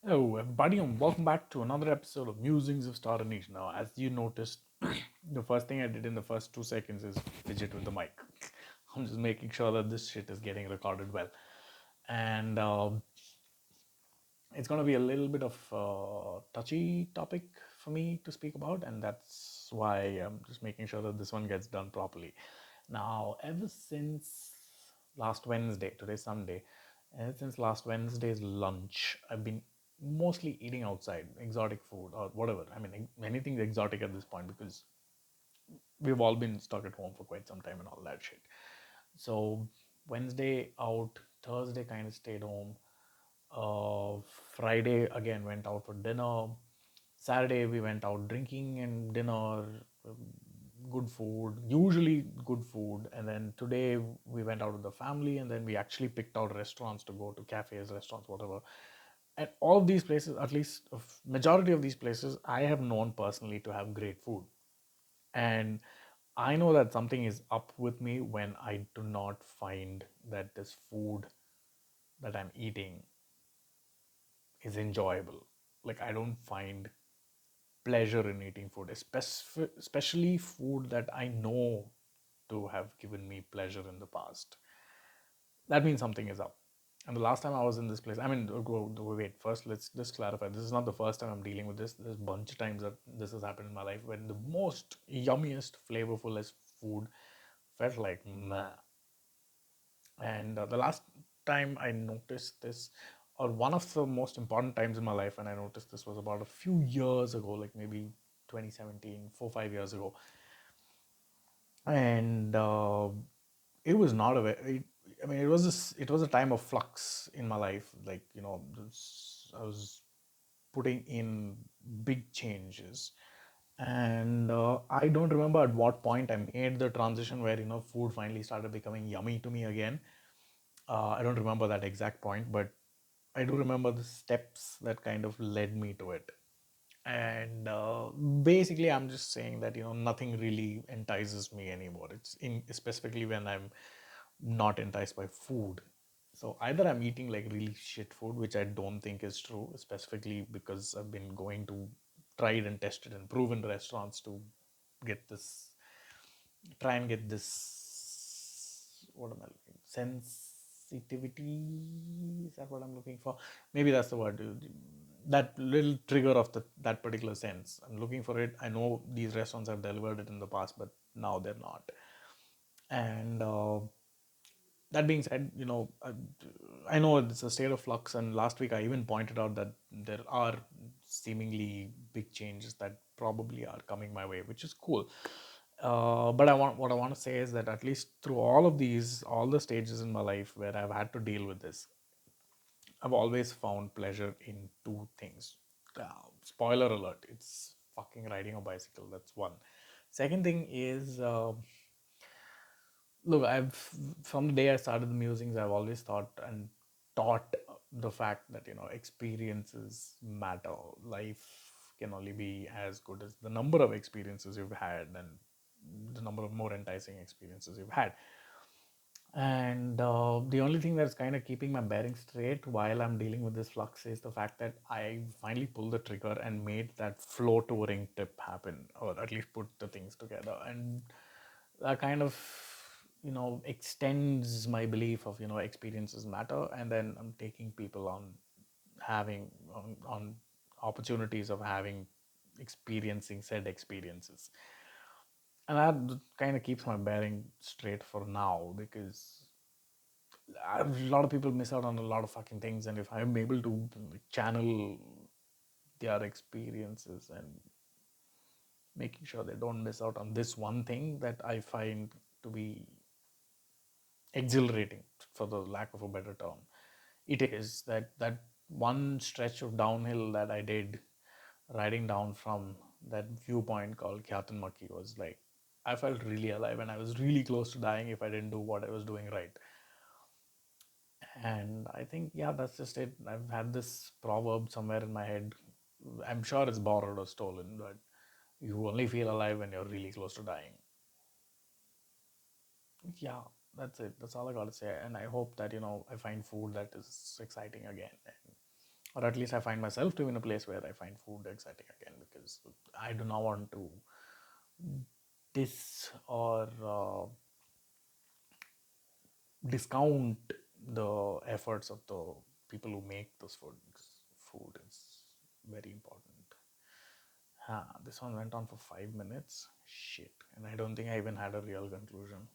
Hello, everybody, and welcome back to another episode of Musings of Star Anish. Now, as you noticed, the first thing I did in the first 2 seconds is fidget with the mic. I'm just making sure that this shit is getting recorded well. And it's going to be a little bit of a touchy topic for me to speak about, and that's why I'm just making sure that this one gets done properly. Now, ever since last Wednesday, today's Sunday, ever since last Wednesday's lunch, I've been mostly eating outside, exotic food or whatever. I mean, anything exotic at this point because we've all been stuck at home for quite some time and all that shit. So, Wednesday out, Thursday kind of stayed home. Uh, Friday again went out for dinner. Saturday we went out drinking and dinner, good food, usually good food. And then today we went out with the family and then we actually picked out restaurants to go to, cafes, restaurants, whatever. And all of these places, at least a majority of these places, I have known personally to have great food. And I know that something is up with me when I do not find that this food that I'm eating is enjoyable. Like I don't find pleasure in eating food, especially food that I know to have given me pleasure in the past. That means something is up. And the last time I was in this place, I mean, wait, first let's just clarify. This is not the first time I'm dealing with this. There's a bunch of times that this has happened in my life when the most yummiest, flavorfulest food felt like meh. And the last time I noticed this, or one of the most important times in my life, and I noticed this was about a few years ago, like maybe 2017, 4, 5 years ago. And it was not a very, I mean, it was a time of flux in my life. Like, I was putting in big changes. And I don't remember at what point I made the transition where, food finally started becoming yummy to me again. I don't remember that exact point, but I do remember the steps that kind of led me to it. And basically, I'm just saying that nothing really entices me anymore. It's in specifically when I'm not enticed by food. So either I'm eating like really shit food, which I don't think is true, specifically because I've been going to tried and tested and proven restaurants to get this try and get this, what am I looking, sensitivity, is that what I'm looking for? Maybe that's the word, that little trigger of that particular sense. I'm looking for it. I know these restaurants have delivered it in the past, but now they're not. And that being said, I know it's a state of flux, and last week I even pointed out that there are seemingly big changes that probably are coming my way, which is cool. But what I want to say is that at least through all the stages in my life where I've had to deal with this, I've always found pleasure in two things. Spoiler alert, it's fucking riding a bicycle. That's one. Second thing is, look, from the day I started the musings, I've always thought and taught the fact that, experiences matter. Life can only be as good as the number of experiences you've had and the number of more enticing experiences you've had. And the only thing that's kind of keeping my bearing straight while I'm dealing with this flux is the fact that I finally pulled the trigger and made that flow touring tip happen, or at least put the things together. And that kind of, extends my belief of, experiences matter. And then I'm taking people on on opportunities of experiencing said experiences. And that kind of keeps my bearing straight for now, because a lot of people miss out on a lot of fucking things, and if I'm able to channel their experiences and making sure they don't miss out on this one thing that I find to be exhilarating, for the lack of a better term, it is that one stretch of downhill that I did riding down from that viewpoint called Kyatanmaki was like, I felt really alive and I was really close to dying if I didn't do what I was doing right. And I think, yeah, that's just it. I've had this proverb somewhere in my head. I'm sure it's borrowed or stolen, but you only feel alive when you're really close to dying. Yeah, that's it. That's all I got to say. And I hope that, I find food that is exciting again. And or at least I find myself to be in a place where I find food exciting again, because I do not want to dis or discount the efforts of the people who make those food. Food is very important. This one went on for 5 minutes. Shit. And I don't think I even had a real conclusion.